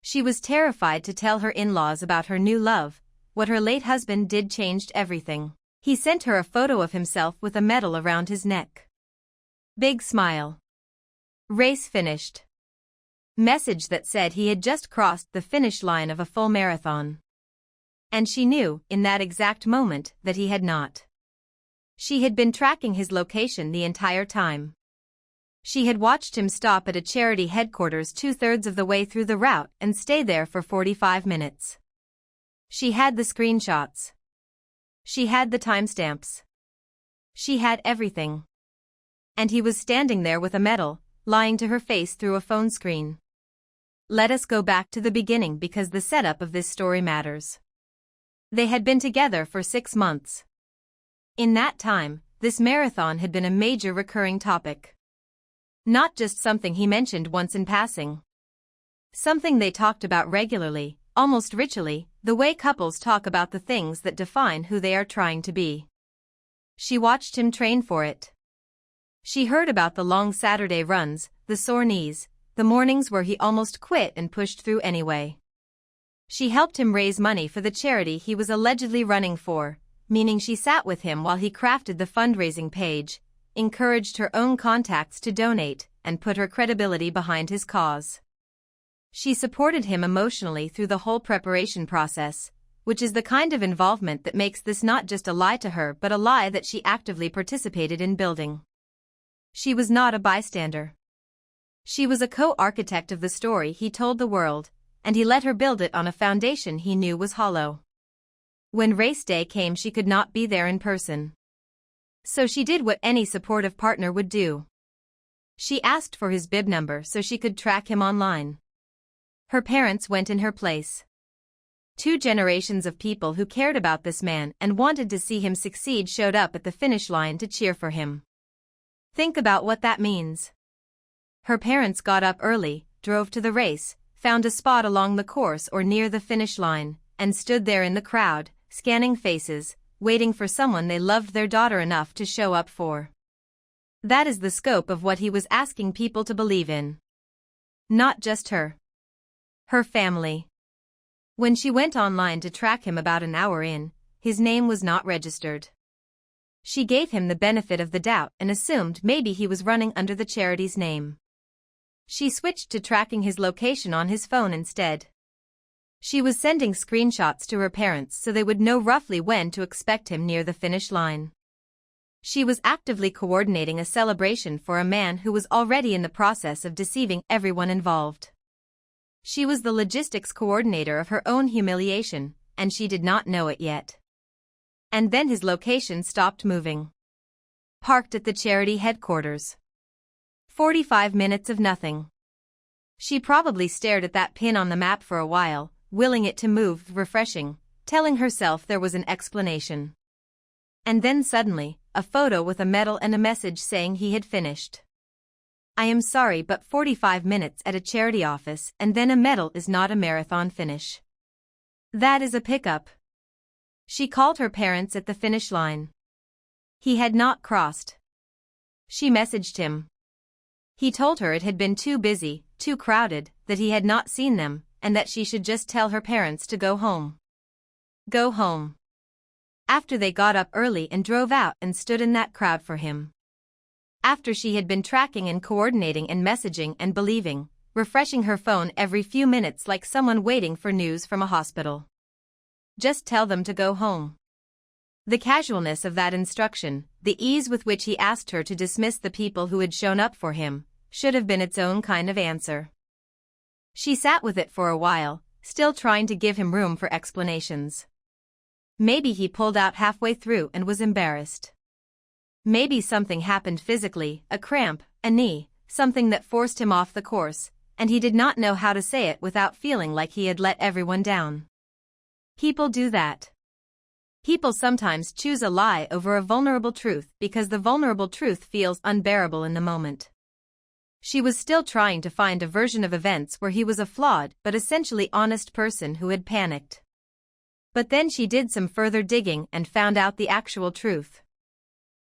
She was terrified to tell her in-laws about her new love. What her late husband did changed everything. He sent her a photo of himself with a medal around his neck. Big smile. Race finished. Message that said he had just crossed the finish line of a full marathon. And she knew, in that exact moment, that he had not. She had been tracking his location the entire time. She had watched him stop at a charity headquarters 2/3 of the way through the route and stay there for 45 minutes. She had the screenshots. She had the timestamps. She had everything. And he was standing there with a medal, lying to her face through a phone screen. Let us go back to the beginning because the setup of this story matters. They had been together for 6 months. In that time, this marathon had been a major recurring topic. Not just something he mentioned once in passing. Something they talked about regularly, almost ritually, the way couples talk about the things that define who they are trying to be. She watched him train for it. She heard about the long Saturday runs, the sore knees, the mornings where he almost quit and pushed through anyway. She helped him raise money for the charity he was allegedly running for, meaning she sat with him while he crafted the fundraising page, encouraged her own contacts to donate, and put her credibility behind his cause. She supported him emotionally through the whole preparation process, which is the kind of involvement that makes this not just a lie to her but a lie that she actively participated in building. She was not a bystander. She was a co-architect of the story he told the world, and he let her build it on a foundation he knew was hollow. When race day came, she could not be there in person. So she did what any supportive partner would do. She asked for his bib number so she could track him online. Her parents went in her place. 2 generations of people who cared about this man and wanted to see him succeed showed up at the finish line to cheer for him. Think about what that means. Her parents got up early, drove to the race, found a spot along the course or near the finish line, and stood there in the crowd, scanning faces, waiting for someone they loved their daughter enough to show up for. That is the scope of what he was asking people to believe in. Not just her. Her family. When she went online to track him about an hour in, his name was not registered. She gave him the benefit of the doubt and assumed maybe he was running under the charity's name. She switched to tracking his location on his phone instead. She was sending screenshots to her parents so they would know roughly when to expect him near the finish line. She was actively coordinating a celebration for a man who was already in the process of deceiving everyone involved. She was the logistics coordinator of her own humiliation, and she did not know it yet. And then his location stopped moving. Parked at the charity headquarters. 45 minutes of nothing. She probably stared at that pin on the map for a while, willing it to move, refreshing, telling herself there was an explanation. And then suddenly, a photo with a medal and a message saying he had finished. I am sorry, but 45 minutes at a charity office and then a medal is not a marathon finish. That is a pickup. She called her parents at the finish line. He had not crossed. She messaged him. He told her it had been too busy, too crowded, that he had not seen them, and that she should just tell her parents to go home. Go home. After they got up early and drove out and stood in that crowd for him. After she had been tracking and coordinating and messaging and believing, refreshing her phone every few minutes like someone waiting for news from a hospital. Just tell them to go home. The casualness of that instruction, the ease with which he asked her to dismiss the people who had shown up for him, should have been its own kind of answer. She sat with it for a while, still trying to give him room for explanations. Maybe he pulled out halfway through and was embarrassed. Maybe something happened physically, a cramp, a knee, something that forced him off the course, and he did not know how to say it without feeling like he had let everyone down. People do that. People sometimes choose a lie over a vulnerable truth because the vulnerable truth feels unbearable in the moment. She was still trying to find a version of events where he was a flawed but essentially honest person who had panicked. But then she did some further digging and found out the actual truth.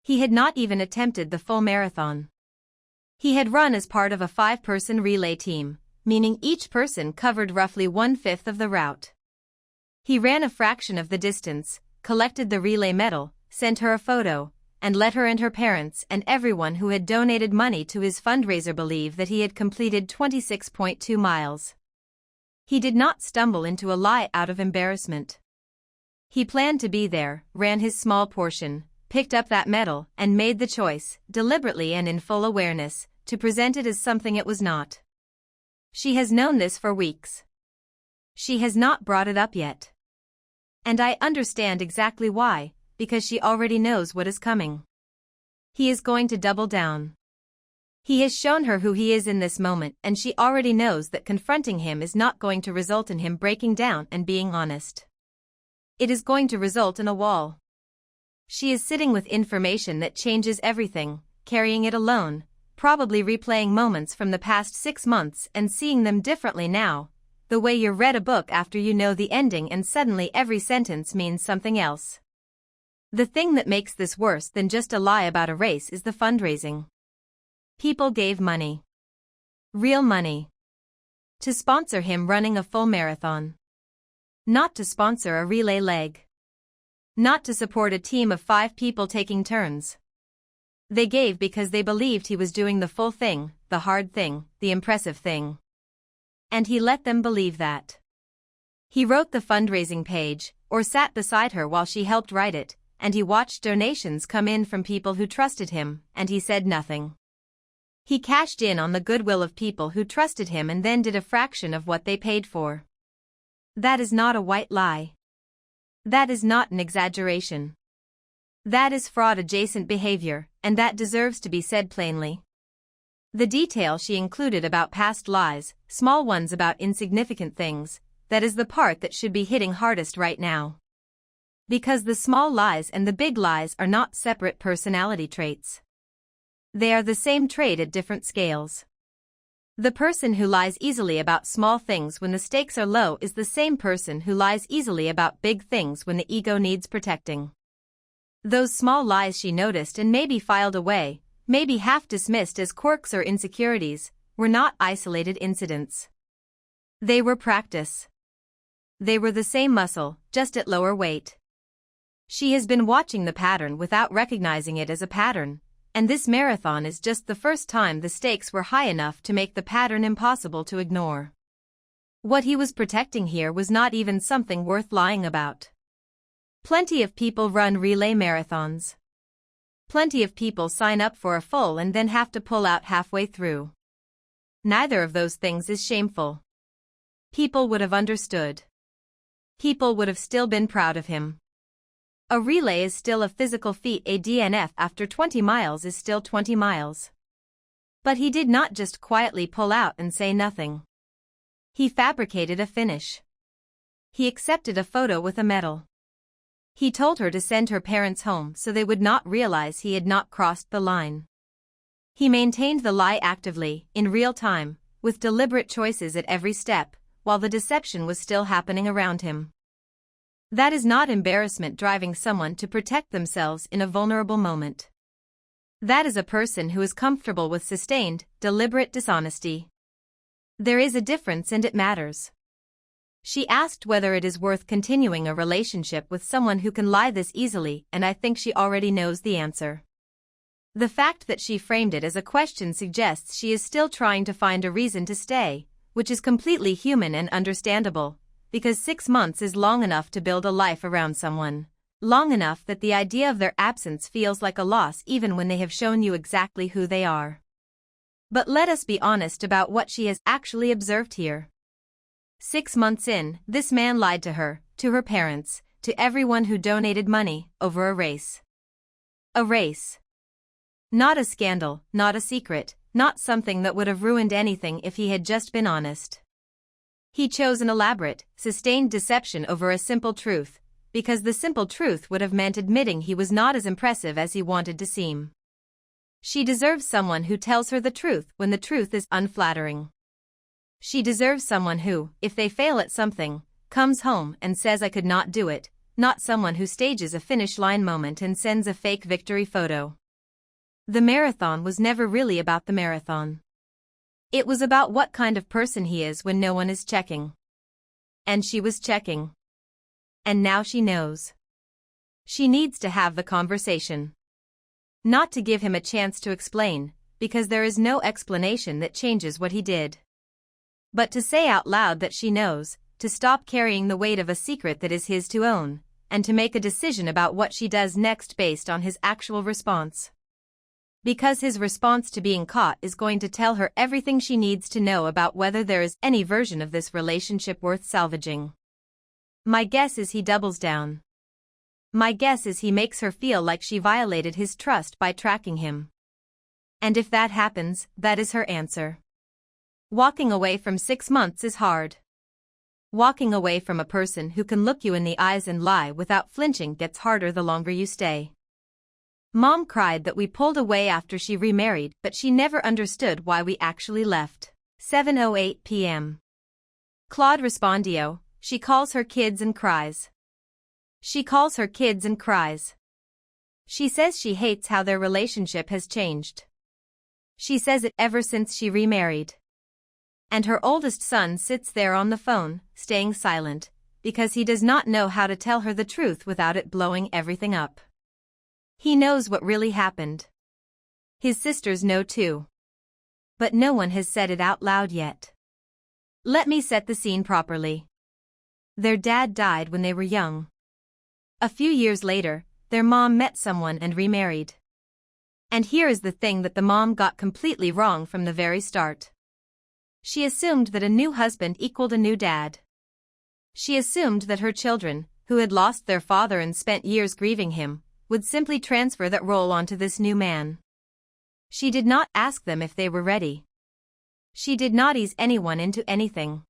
He had not even attempted the full marathon. He had run as part of a 5-person relay team, meaning each person covered roughly 1/5 of the route. He ran a fraction of the distance, collected the relay medal, sent her a photo, and let her and her parents and everyone who had donated money to his fundraiser believe that he had completed 26.2 miles. He did not stumble into a lie out of embarrassment. He planned to be there, ran his small portion, picked up that medal, and made the choice, deliberately and in full awareness, to present it as something it was not. She has known this for weeks. She has not brought it up yet. And I understand exactly why, because she already knows what is coming. He is going to double down. He has shown her who he is in this moment, and she already knows that confronting him is not going to result in him breaking down and being honest. It is going to result in a wall. She is sitting with information that changes everything, carrying it alone, probably replaying moments from the past 6 months and seeing them differently now, the way you read a book after you know the ending and suddenly every sentence means something else. The thing that makes this worse than just a lie about a race is the fundraising. People gave money. Real money. To sponsor him running a full marathon. Not to sponsor a relay leg. Not to support a team of 5 people taking turns. They gave because they believed he was doing the full thing, the hard thing, the impressive thing. And he let them believe that. He wrote the fundraising page, or sat beside her while she helped write it, and he watched donations come in from people who trusted him, and he said nothing. He cashed in on the goodwill of people who trusted him and then did a fraction of what they paid for. That is not a white lie. That is not an exaggeration. That is fraud-adjacent behavior, and that deserves to be said plainly. The detail she included about past lies, small ones about insignificant things, that is the part that should be hitting hardest right now. Because the small lies and the big lies are not separate personality traits. They are the same trait at different scales. The person who lies easily about small things when the stakes are low is the same person who lies easily about big things when the ego needs protecting. Those small lies she noticed and maybe filed away, maybe half dismissed as quirks or insecurities, were not isolated incidents. They were practice. They were the same muscle, just at lower weight. She has been watching the pattern without recognizing it as a pattern, and this marathon is just the first time the stakes were high enough to make the pattern impossible to ignore. What he was protecting here was not even something worth lying about. Plenty of people run relay marathons. Plenty of people sign up for a full and then have to pull out halfway through. Neither of those things is shameful. People would have understood. People would have still been proud of him. A relay is still a physical feat. A DNF after 20 miles is still 20 miles. But he did not just quietly pull out and say nothing. He fabricated a finish. He accepted a photo with a medal. He told her to send her parents home so they would not realize he had not crossed the line. He maintained the lie actively, in real time, with deliberate choices at every step, while the deception was still happening around him. That is not embarrassment driving someone to protect themselves in a vulnerable moment. That is a person who is comfortable with sustained, deliberate dishonesty. There is a difference and it matters. She asked whether it is worth continuing a relationship with someone who can lie this easily, and I think she already knows the answer. The fact that she framed it as a question suggests she is still trying to find a reason to stay, which is completely human and understandable, because 6 months is long enough to build a life around someone, long enough that the idea of their absence feels like a loss even when they have shown you exactly who they are. But let us be honest about what she has actually observed here. 6 months in, this man lied to her, to her parents, to everyone who donated money, over a race. A race. Not a scandal, not a secret, not something that would have ruined anything if he had just been honest. He chose an elaborate, sustained deception over a simple truth, because the simple truth would have meant admitting he was not as impressive as he wanted to seem. She deserves someone who tells her the truth when the truth is unflattering. She deserves someone who, if they fail at something, comes home and says I could not do it, not someone who stages a finish line moment and sends a fake victory photo. The marathon was never really about the marathon. It was about what kind of person he is when no one is checking. And she was checking. And now she knows. She needs to have the conversation. Not to give him a chance to explain, because there is no explanation that changes what he did. But to say out loud that she knows, to stop carrying the weight of a secret that is his to own, and to make a decision about what she does next based on his actual response. Because his response to being caught is going to tell her everything she needs to know about whether there is any version of this relationship worth salvaging. My guess is he doubles down. My guess is he makes her feel like she violated his trust by tracking him. And if that happens, that is her answer. Walking away from 6 months is hard. Walking away from a person who can look you in the eyes and lie without flinching gets harder the longer you stay. Mom cried that we pulled away after she remarried, but she never understood why we actually left. 7:08 p.m. Claude Respondio, she calls her kids and cries. She calls her kids and cries. She says she hates how their relationship has changed. She says it ever since she remarried. And her oldest son sits there on the phone, staying silent, because he does not know how to tell her the truth without it blowing everything up. He knows what really happened. His sisters know too. But no one has said it out loud yet. Let me set the scene properly. Their dad died when they were young. A few years later, their mom met someone and remarried. And here is the thing that the mom got completely wrong from the very start. She assumed that a new husband equaled a new dad. She assumed that her children, who had lost their father and spent years grieving him, would simply transfer that role onto this new man. She did not ask them if they were ready. She did not ease anyone into anything.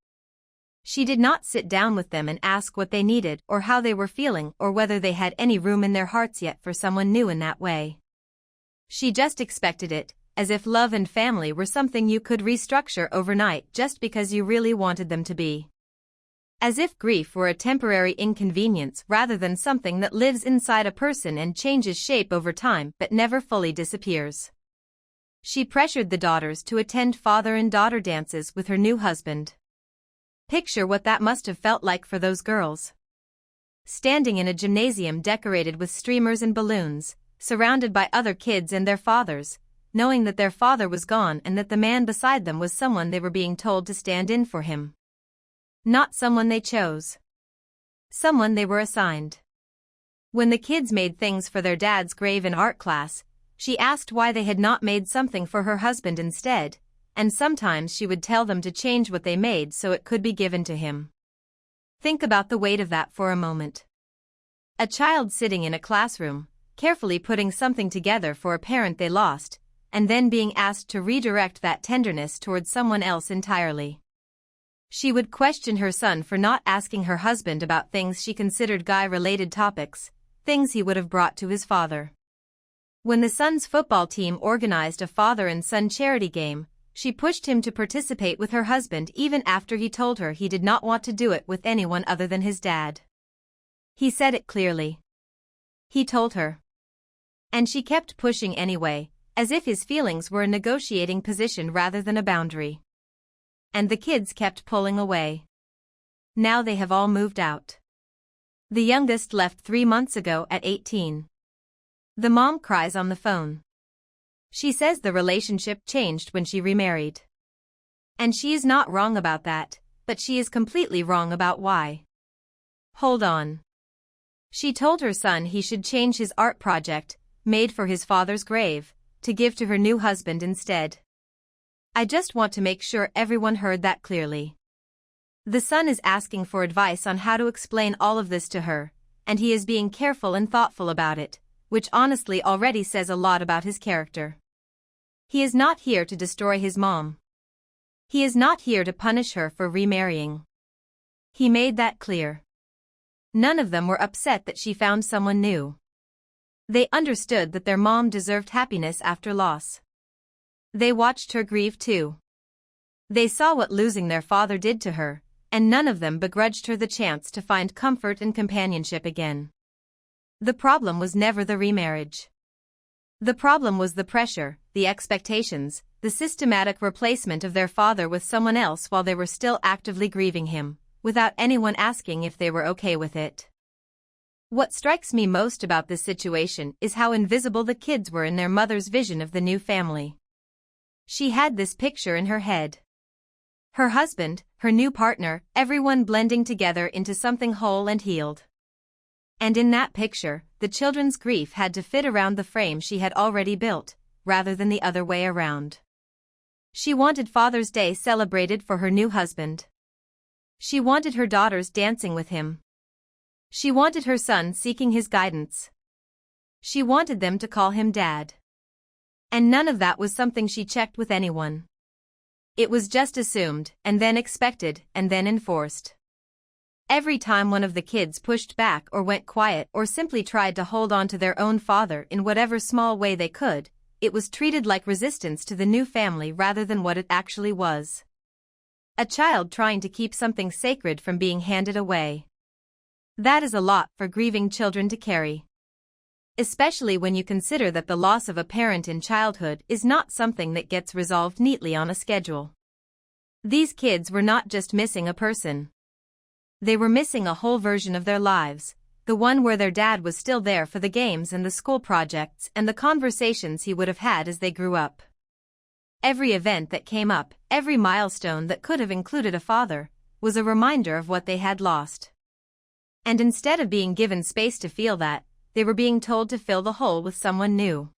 She did not sit down with them and ask what they needed or how they were feeling or whether they had any room in their hearts yet for someone new in that way. She just expected it, as if love and family were something you could restructure overnight just because you really wanted them to be. As if grief were a temporary inconvenience rather than something that lives inside a person and changes shape over time but never fully disappears. She pressured the daughters to attend father and daughter dances with her new husband. Picture what that must have felt like for those girls. Standing in a gymnasium decorated with streamers and balloons, surrounded by other kids and their fathers, knowing that their father was gone and that the man beside them was someone they were being told to stand in for him. Not someone they chose. Someone they were assigned. When the kids made things for their dad's grave in art class, she asked why they had not made something for her husband instead, and sometimes she would tell them to change what they made so it could be given to him. Think about the weight of that for a moment. A child sitting in a classroom, carefully putting something together for a parent they lost, and then being asked to redirect that tenderness towards someone else entirely. She would question her son for not asking her husband about things she considered guy-related topics, things he would have brought to his father. When the son's football team organized a father and son charity game, she pushed him to participate with her husband even after he told her he did not want to do it with anyone other than his dad. He said it clearly. He told her. And she kept pushing anyway, as if his feelings were a negotiating position rather than a boundary. And the kids kept pulling away. Now they have all moved out. The youngest left 3 months ago at 18. The mom cries on the phone. She says the relationship changed when she remarried. And she is not wrong about that, but she is completely wrong about why. Hold on. She told her son he should change his art project, made for his father's grave, to give to her new husband instead. I just want to make sure everyone heard that clearly. The son is asking for advice on how to explain all of this to her, and he is being careful and thoughtful about it, which honestly already says a lot about his character. He is not here to destroy his mom. He is not here to punish her for remarrying. He made that clear. None of them were upset that she found someone new. They understood that their mom deserved happiness after loss. They watched her grieve too. They saw what losing their father did to her, and none of them begrudged her the chance to find comfort and companionship again. The problem was never the remarriage. The problem was the pressure, the expectations, the systematic replacement of their father with someone else while they were still actively grieving him, without anyone asking if they were okay with it. What strikes me most about this situation is how invisible the kids were in their mother's vision of the new family. She had this picture in her head. Her husband, her new partner, everyone blending together into something whole and healed. And in that picture, the children's grief had to fit around the frame she had already built, rather than the other way around. She wanted Father's Day celebrated for her new husband. She wanted her daughters dancing with him. She wanted her son seeking his guidance. She wanted them to call him Dad. And none of that was something she checked with anyone. It was just assumed, and then expected, and then enforced. Every time one of the kids pushed back or went quiet or simply tried to hold on to their own father in whatever small way they could, it was treated like resistance to the new family rather than what it actually was. A child trying to keep something sacred from being handed away. That is a lot for grieving children to carry. Especially when you consider that the loss of a parent in childhood is not something that gets resolved neatly on a schedule. These kids were not just missing a person. They were missing a whole version of their lives, the one where their dad was still there for the games and the school projects and the conversations he would have had as they grew up. Every event that came up, every milestone that could have included a father, was a reminder of what they had lost. And instead of being given space to feel that, they were being told to fill the hole with someone new.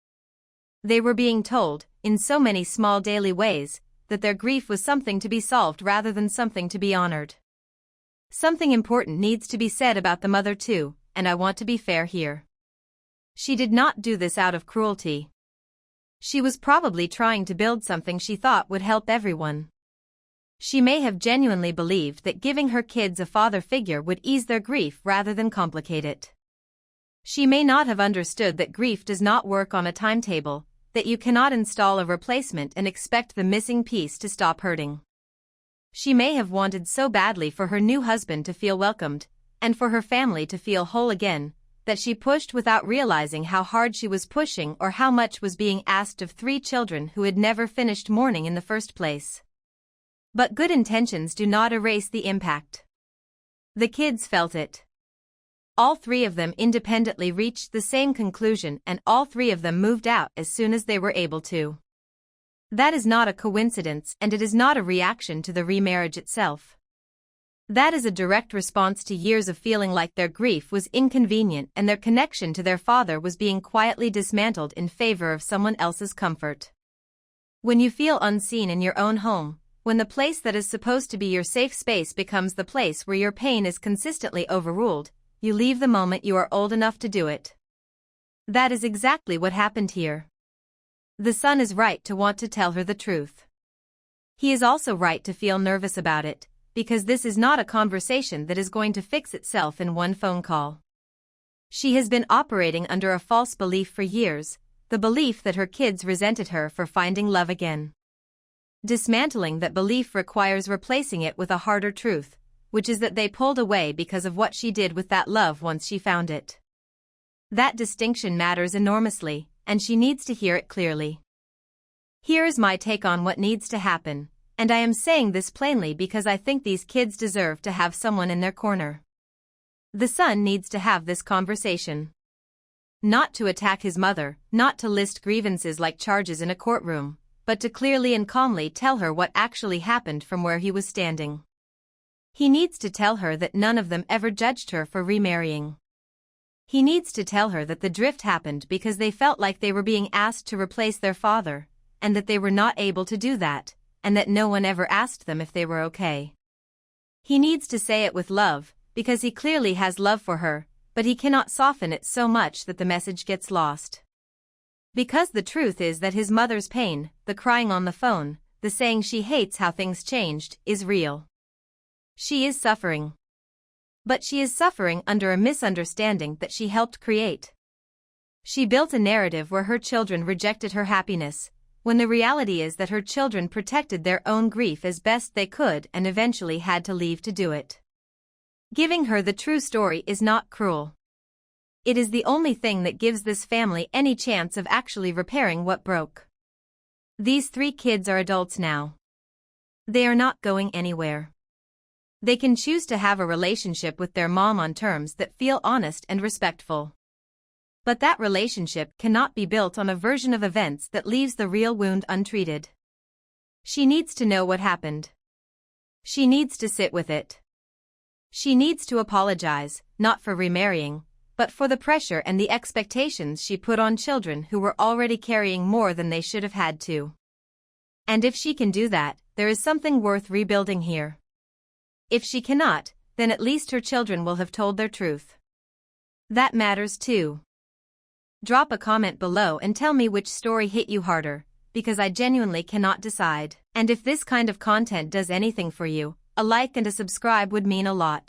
They were being told, in so many small daily ways, that their grief was something to be solved rather than something to be honored. Something important needs to be said about the mother too, and I want to be fair here. She did not do this out of cruelty. She was probably trying to build something she thought would help everyone. She may have genuinely believed that giving her kids a father figure would ease their grief rather than complicate it. She may not have understood that grief does not work on a timetable, that you cannot install a replacement and expect the missing piece to stop hurting. She may have wanted so badly for her new husband to feel welcomed, and for her family to feel whole again, that she pushed without realizing how hard she was pushing or how much was being asked of 3 children who had never finished mourning in the first place. But good intentions do not erase the impact. The kids felt it. All 3 of them independently reached the same conclusion and all 3 of them moved out as soon as they were able to. That is not a coincidence and it is not a reaction to the remarriage itself. That is a direct response to years of feeling like their grief was inconvenient and their connection to their father was being quietly dismantled in favor of someone else's comfort. When you feel unseen in your own home, when the place that is supposed to be your safe space becomes the place where your pain is consistently overruled, you leave the moment you are old enough to do it. That is exactly what happened here. The son is right to want to tell her the truth. He is also right to feel nervous about it, because this is not a conversation that is going to fix itself in one phone call. She has been operating under a false belief for years, the belief that her kids resented her for finding love again. Dismantling that belief requires replacing it with a harder truth, which is that they pulled away because of what she did with that love once she found it. That distinction matters enormously, and she needs to hear it clearly. Here is my take on what needs to happen, and I am saying this plainly because I think these kids deserve to have someone in their corner. The son needs to have this conversation. Not to attack his mother, not to list grievances like charges in a courtroom, but to clearly and calmly tell her what actually happened from where he was standing. He needs to tell her that none of them ever judged her for remarrying. He needs to tell her that the drift happened because they felt like they were being asked to replace their father, and that they were not able to do that, and that no one ever asked them if they were okay. He needs to say it with love, because he clearly has love for her, but he cannot soften it so much that the message gets lost. Because the truth is that his mother's pain, the crying on the phone, the saying she hates how things changed, is real. She is suffering. But she is suffering under a misunderstanding that she helped create. She built a narrative where her children rejected her happiness, when the reality is that her children protected their own grief as best they could and eventually had to leave to do it. Giving her the true story is not cruel. It is the only thing that gives this family any chance of actually repairing what broke. These 3 kids are adults now. They are not going anywhere. They can choose to have a relationship with their mom on terms that feel honest and respectful. But that relationship cannot be built on a version of events that leaves the real wound untreated. She needs to know what happened. She needs to sit with it. She needs to apologize, not for remarrying, but for the pressure and the expectations she put on children who were already carrying more than they should have had to. And if she can do that, there is something worth rebuilding here. If she cannot, then at least her children will have told their truth. That matters too. Drop a comment below and tell me which story hit you harder, because I genuinely cannot decide. And if this kind of content does anything for you, a like and a subscribe would mean a lot.